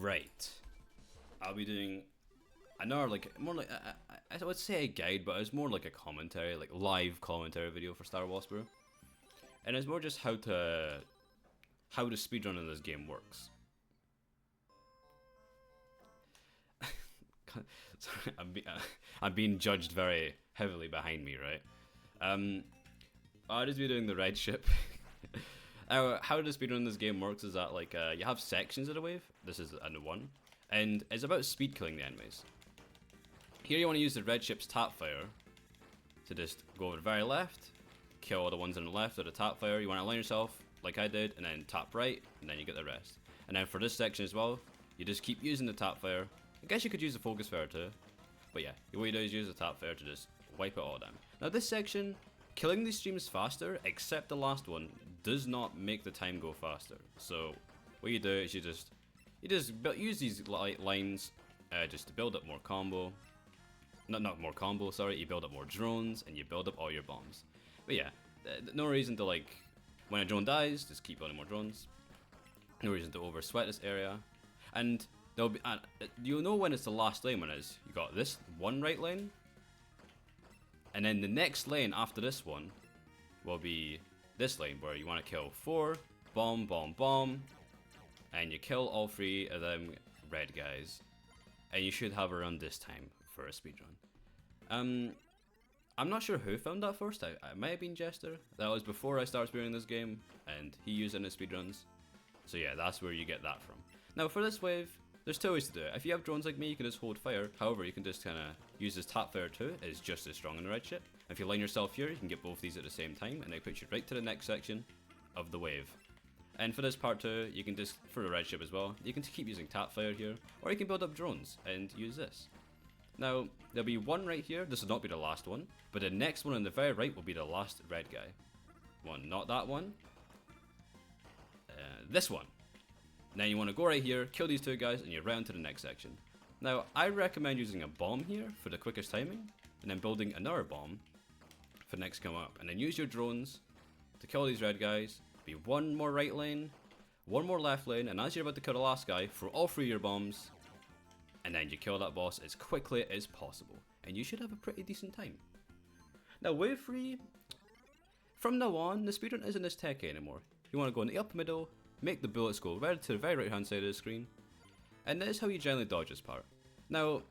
Right. I'll be doing another, like, more like, I would say a guide, but it's more like a commentary, like live commentary video for Star Wars Brew. And it's more just how the speedrun in this game works. Sorry, I'm being judged very heavily behind me, right? I'll just be doing the red ship. How the speedrun in this game works is that, like, you have sections of the wave. This is a one, and it's about speed killing the enemies. Here you want to use the red ship's tap fire to just go over the very left, kill all the ones on the left of the tap fire. You want to align yourself like I did, and then tap right, and then you get the rest. And then for this section as well, you just keep using the tap fire. I guess you could use the focus fire too, but yeah, what you do is use the tap fire to just wipe it all down. Now this section, killing these streams faster, except the last one, does not make the time go faster. So what you do is you just use these lines just to build up more combo. Not more combo, sorry. You build up more drones and you build up all your bombs. But yeah, no reason to, like, when a drone dies, just keep building more drones. No reason to over sweat this area. And there'll be you'll know when it's the last lane when it's you got this one right lane. And then the next lane after this one will be this lane where you want to kill 4, bomb, bomb, bomb, and you kill all 3 of them red guys. And you should have around this time for a speedrun. I'm not sure who filmed that first. It might have been Jester. That was before I started speedrunning this game, and he used it in his speedruns. So yeah, that's where you get that from. Now for this wave, there's 2 ways to do it. If you have drones like me, you can just hold fire. However, you can just kind of use this tap fire too. It's just as strong in the red ship. If you line yourself here, you can get both these at the same time, and it puts you right to the next section of the wave. And for this part 2, you can just, for the red ship as well, you can keep using tap fire here, or you can build up drones and use this. Now, there'll be one right here. This will not be the last one, but the next one on the very right will be the last red guy. One, not that one. This one. Now you want to go right here, kill these 2 guys, and you're round to the next section. Now, I recommend using a bomb here for the quickest timing, and then building another bomb for the next come up. And then use your drones to kill these red guys. Be one more right lane, one more left lane, and as you're about to kill the last guy, throw all 3 of your bombs, and then you kill that boss as quickly as possible. And you should have a pretty decent time. Now, wave 3, from now on, the speedrun isn't as techy anymore. You want to go in the upper middle, make the bullets go right to the very right hand side of the screen, and that is how you generally dodge this part. Now,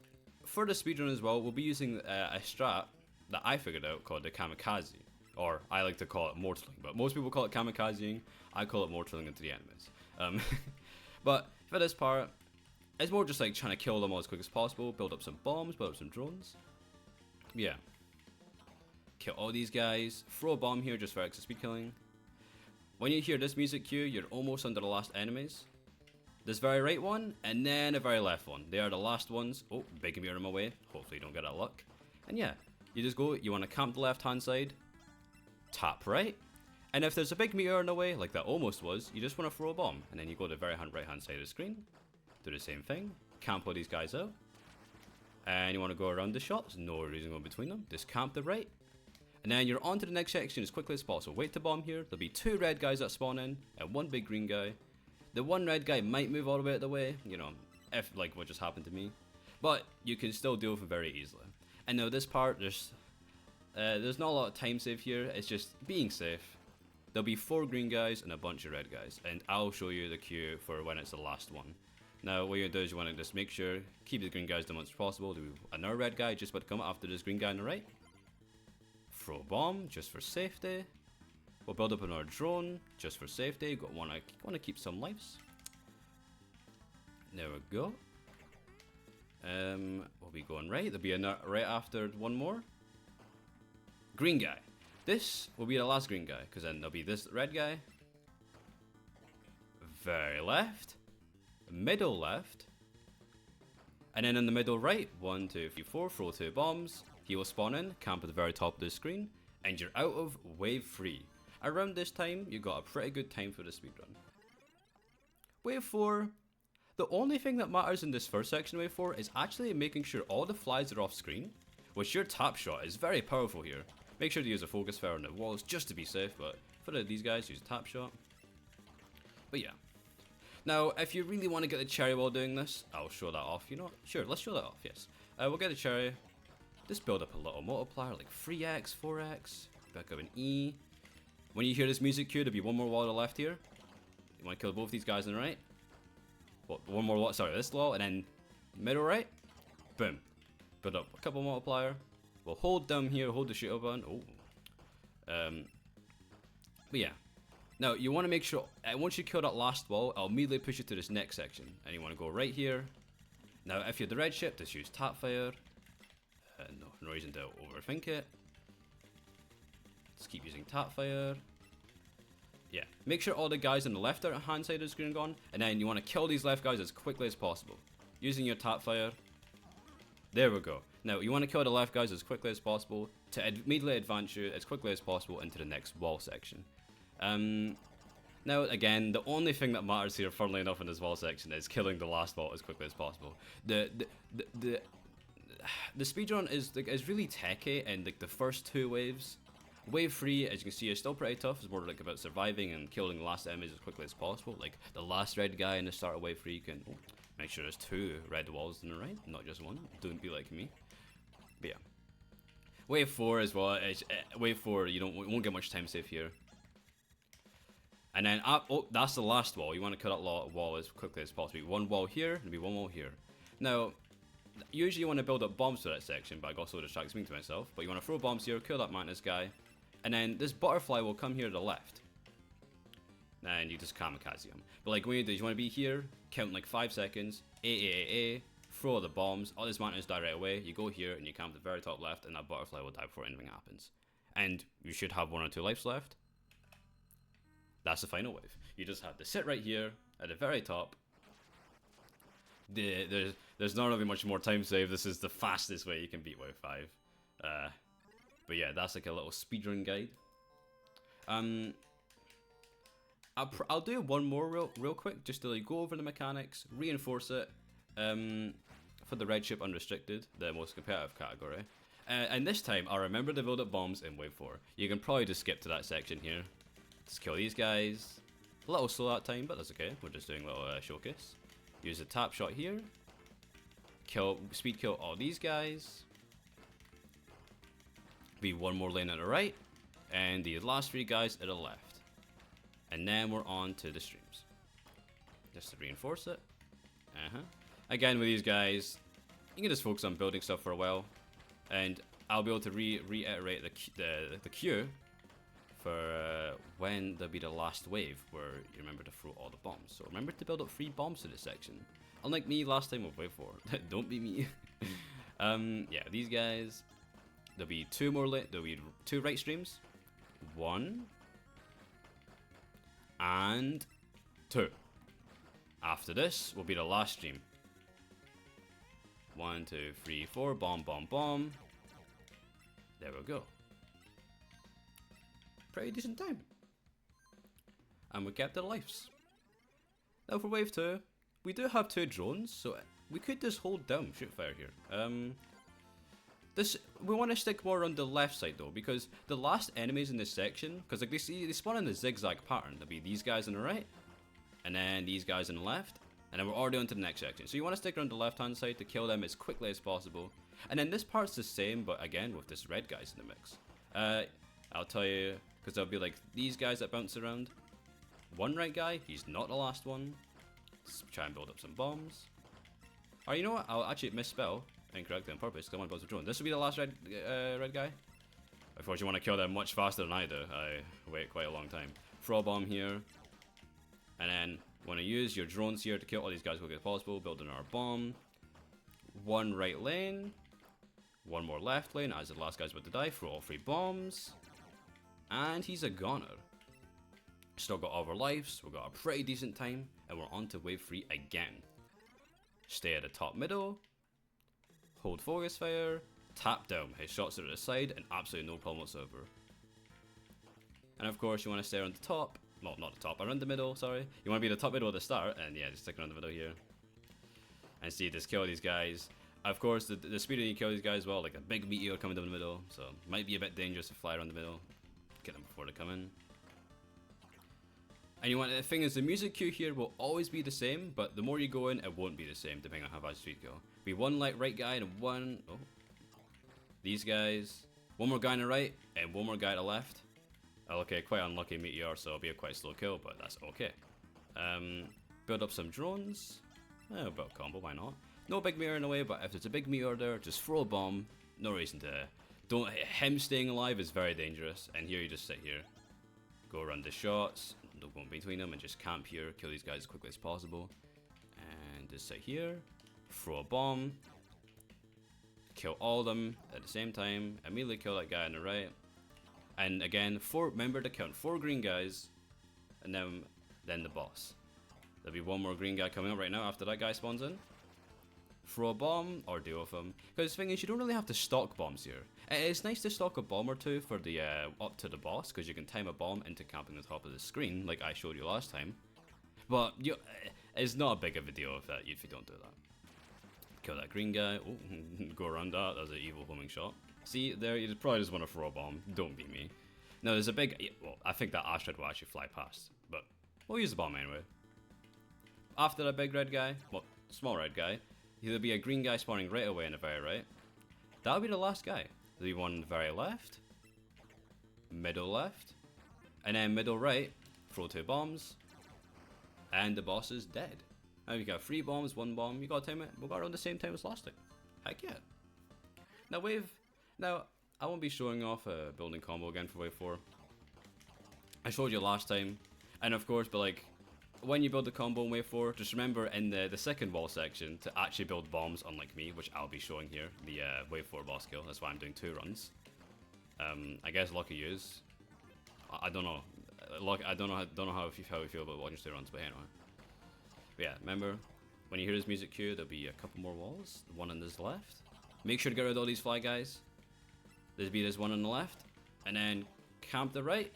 for the speedrun as well, we'll be using a strat that I figured out called the kamikaze, or I like to call it mortaling, but most people call it kamikazeing. I call it mortaling into the enemies. But for this part, it's more just like trying to kill them all as quick as possible, build up some bombs, build up some drones. Yeah. Kill all these guys, throw a bomb here just for extra speed killing. When you hear this music cue, you're almost under the last enemies. This very right one, and then a very left one. They are the last ones. Oh, big mirror in my way. Hopefully you don't get that luck. And yeah, you just go, you want to camp the left hand side, tap right, and if there's a big meteor in the way, like that almost was, you just want to throw a bomb, and then you go to the very right hand side of the screen, do the same thing, camp all these guys out, and you want to go around the shot. There's no reason going between them, just camp the right, and then you're on to the next section as quickly as possible. Wait to bomb here. There'll be 2 red guys that spawn in, and 1 big green guy. The 1 red guy might move all the way out of the way, you know, if like what just happened to me, but you can still deal with it very easily. And now this part, there's not a lot of time save here. It's just being safe. There'll be 4 green guys and a bunch of red guys, and I'll show you the queue for when it's the last one. Now what you do is you want to just make sure, keep the green guys the most possible. There'll be another red guy just about to come after this green guy on the right. Throw a bomb just for safety. We'll build up another drone just for safety. Want to keep some lives. There we go. We'll be going right. There'll be another right after one more. Green guy. This will be the last green guy, because then there'll be this red guy. Very left. Middle left. And then in the middle right, 1, 2, 3, 4, throw 2 bombs. He will spawn in, camp at the very top of the screen, and you're out of wave 3. Around this time, you got a pretty good time for the speedrun. Wave 4. The only thing that matters in this first section of wave 4 is actually making sure all the flies are off screen, which your tap shot is very powerful here. Make sure to use a focus fire on the walls just to be safe, but for these guys, use a tap shot. But yeah. Now, if you really want to get the cherry while doing this, I'll show that off. You know what? Sure, let's show that off, yes. We'll get the cherry. Just build up a little multiplier, like 3x, 4x. Back up an E. When you hear this music cue, there'll be one more wall to the left here. You want to kill both these guys on the right. Well, one more wall, sorry, this wall, and then middle right. Boom. Build up a couple multiplier. We'll hold down here, hold the shooter button. Oh. But yeah. Now, you want to make sure, once you kill that last wall, I'll immediately push you to this next section. And you want to go right here. Now, if you're the red ship, just use tap fire. No reason to overthink it. Just keep using tap fire. Yeah, make sure all the guys on the left hand side of the screen are gone. And then you want to kill these left guys as quickly as possible. Using your tap fire. There we go. Now, you want to kill the left guys as quickly as possible to immediately advance you as quickly as possible into the next wall section. Now, again, the only thing that matters here, funnily enough, in this wall section is killing the last wall as quickly as possible. The speedrun is really techy, and like the first two waves. Wave 3, as you can see, is still pretty tough. It's more like about surviving and killing the last enemies as quickly as possible. Like the last red guy in the start of wave 3, you can make sure there's 2 red walls in the right, not just one. Don't be like me. But yeah, wave 4 as well. Wave 4, you won't get much time save here. And then that's the last wall. You want to cut that wall as quickly as possible. One wall here, and be one wall here. Now, usually you want to build up bombs for that section, but I got so distracted speaking to myself. But you want to throw bombs here, kill that mantis guy, and then this butterfly will come here to the left. And you just kamikaze him. But like when you do, you want to be here, count like 5 seconds, throw the bombs, all this mantis die right away. You go here and you camp at the very top left, and that butterfly will die before anything happens. And you should have 1 or 2 lives left. That's the final wave. You just have to sit right here at the very top. There's not really much more time save. This is the fastest way you can beat wave 5. But yeah, that's like a little speedrun guide. I'll do one more real quick, just to like go over the mechanics, reinforce it. For the red ship unrestricted, the most competitive category. And this time, I'll remember to build up bombs in wave 4. You can probably just skip to that section here. Just kill these guys. A little slow that time, but that's okay. We're just doing a little showcase. Use a tap shot here. Speed kill all these guys. Be one more lane at the right. And the last 3 guys at the left. And then we're on to the streams. Just to reinforce it. Again, with these guys, you can just focus on building stuff for a while. And I'll be able to reiterate the cue for when there'll be the last wave where you remember to throw all the bombs. So remember to build up 3 bombs to this section. Unlike me last time with wave 4. Don't be me. Yeah, these guys, there'll be 2 right streams. 1 and 2. After this will be the last stream. 1, 2, 3, 4, bomb, bomb, bomb. There we go. Pretty decent time. And we kept our lives. Now for wave 2, we do have 2 drones, so we could just hold down shoot fire here. We want to stick more on the left side though, because the last enemies in this section, because like they spawn in the zigzag pattern. There'll be these guys on the right, and then these guys on the left, and then we're already on to the next section. So you want to stick around the left hand side to kill them as quickly as possible. And then this part's the same, but again with this red guys in the mix. I'll tell you, because there'll be like these guys that bounce around. One red guy, he's not the last one. Let's try and build up some bombs. Or you know what, I'll actually misspell incorrectly on purpose because I want to build some drone. This will be the last red guy. Of course you want to kill them much faster than I do. I wait quite a long time. Throw a bomb here. And then want to use your drones here to kill all these guys as quickly as possible. Building our bomb. 1 right lane. 1 more left lane as the last guy's about to die. Throw all 3 bombs. And he's a goner. Still got all of our lives. We've got a pretty decent time. And we're on to wave 3 again. Stay at the top middle. Hold focus fire. Tap down. His shots are at the side. And absolutely no problem whatsoever. And of course you want to stay around the top. Well, not the top. Around the middle, sorry. You want to be the top middle at the start. And yeah, just stick around the middle here. And see, just kill these guys. Of course, the speed you kill these guys, well, like a big meteor coming down the middle. So might be a bit dangerous to fly around the middle. Get them before they come in. And you want the thing is, the music cue here will always be the same, but the more you go in, it won't be the same depending on how fast you go. Be one like right guy and one. Oh, these guys. One more guy on the right and one more guy to the left. Okay, quite unlucky meteor, so it'll be a quite slow kill, but that's okay. Build up some drones. Build a combo, why not? No big meteor in the way, but if there's a big meteor there, just throw a bomb. No reason to. Don't. Him staying alive is very dangerous, and here you just sit here. Go around the shots, don't go in between them, and just camp here, kill these guys as quickly as possible. And just sit here, throw a bomb, kill all of them at the same time, immediately kill that guy on the right. And again, remember to count 4 green guys, and then the boss. There'll be one more green guy coming up right now after that guy spawns in. Throw a bomb or deal with him. Because the thing is, you don't really have to stock bombs here. It's nice to stock a bomb or two for the up to the boss, because you can time a bomb into camping the top of the screen, like I showed you last time. But it's not a big of a deal if you don't do that. Kill that green guy. Oh, go around that. That's an evil homing shot. See, there, you probably just want to throw a bomb. Don't be me. Now, there's a big. Well, I think that asteroid will actually fly past, but we'll use the bomb anyway. After that big red guy, well, small red guy, there'll be a green guy spawning right away on the very right. That'll be the last guy. There'll be one on the very left, middle left, and then middle right. Throw 2 bombs, and the boss is dead. Now you got 3 bombs, 1 bomb. You gotta time it. We got around the same time as last time. Heck yeah. Now I won't be showing off a building combo again for wave 4. I showed you last time, and of course, but like, when you build the combo in wave 4, just remember in the second wall section to actually build bombs, unlike me, which I'll be showing here, the wave 4 boss kill. That's why I'm doing 2 runs. I guess lucky use. I don't know. I don't know how you feel about watching 2 runs, but anyway. But yeah, remember, when you hear this music cue, there'll be a couple more walls. The one on this left. Make sure to get rid of all these fly guys. There'll be this one on the left, and then camp the right.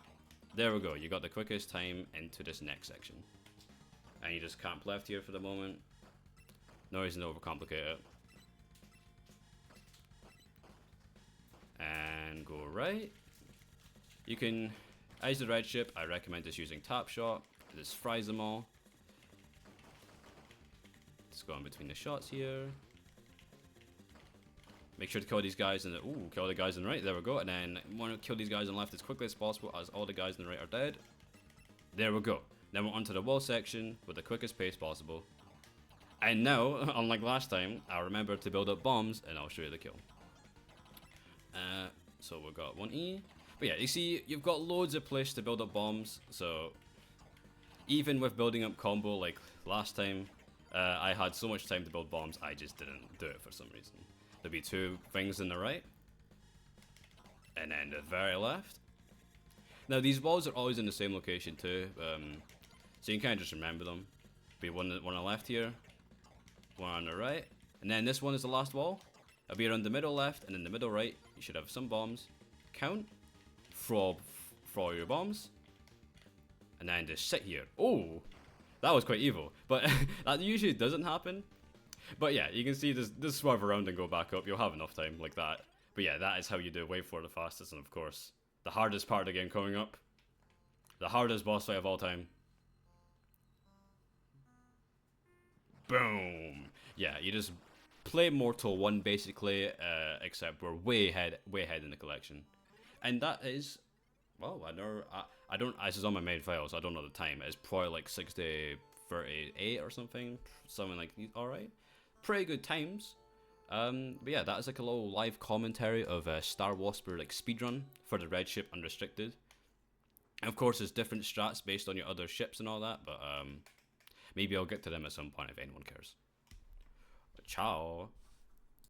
There we go. You got the quickest time into this next section. And you just camp left here for the moment. No reason to overcomplicate it. And go right. You can, as the red ship, I recommend just using tap shot. It just fries them all. Just go in between the shots here. Make sure to kill these guys in the, kill the guys on the right. There we go. And then want to kill these guys on the left as quickly as possible, as all the guys on the right are dead. There we go. Then we're onto the wall section with the quickest pace possible. And now, unlike last time, I'll remember to build up bombs and I'll show you the kill. So we've got 1E. But yeah, you see, you've got loads of place to build up bombs. So even with building up combo like last time, I had so much time to build bombs, I just didn't do it for some reason. There'll be 2 things in the right. And then the very left. Now these walls are always in the same location too. So you can kind of just remember them. Be one on the left here, one on the right, and then this one is the last wall. It'll be around the middle left, and in the middle right, you should have some bombs. Count, throw your bombs, and then just sit here. Oh, that was quite evil, but that usually doesn't happen. But yeah, you can see this swerve around and go back up. You'll have enough time like that. But yeah, that is how you do wave 4 the fastest, and of course, the hardest part of the game coming up. The hardest boss fight of all time. Boom! Yeah, you just play Mortal 1 basically, except we're way ahead in the collection. And that is, well, I don't, this is on my main file, so I don't know the time. It's probably like 60:38 or something like, alright. Pretty good times. But yeah, that is like a little live commentary of Star Wasper like speedrun for the red ship unrestricted. And of course, there's different strats based on your other ships and all that, but maybe I'll get to them at some point if anyone cares. Ciao.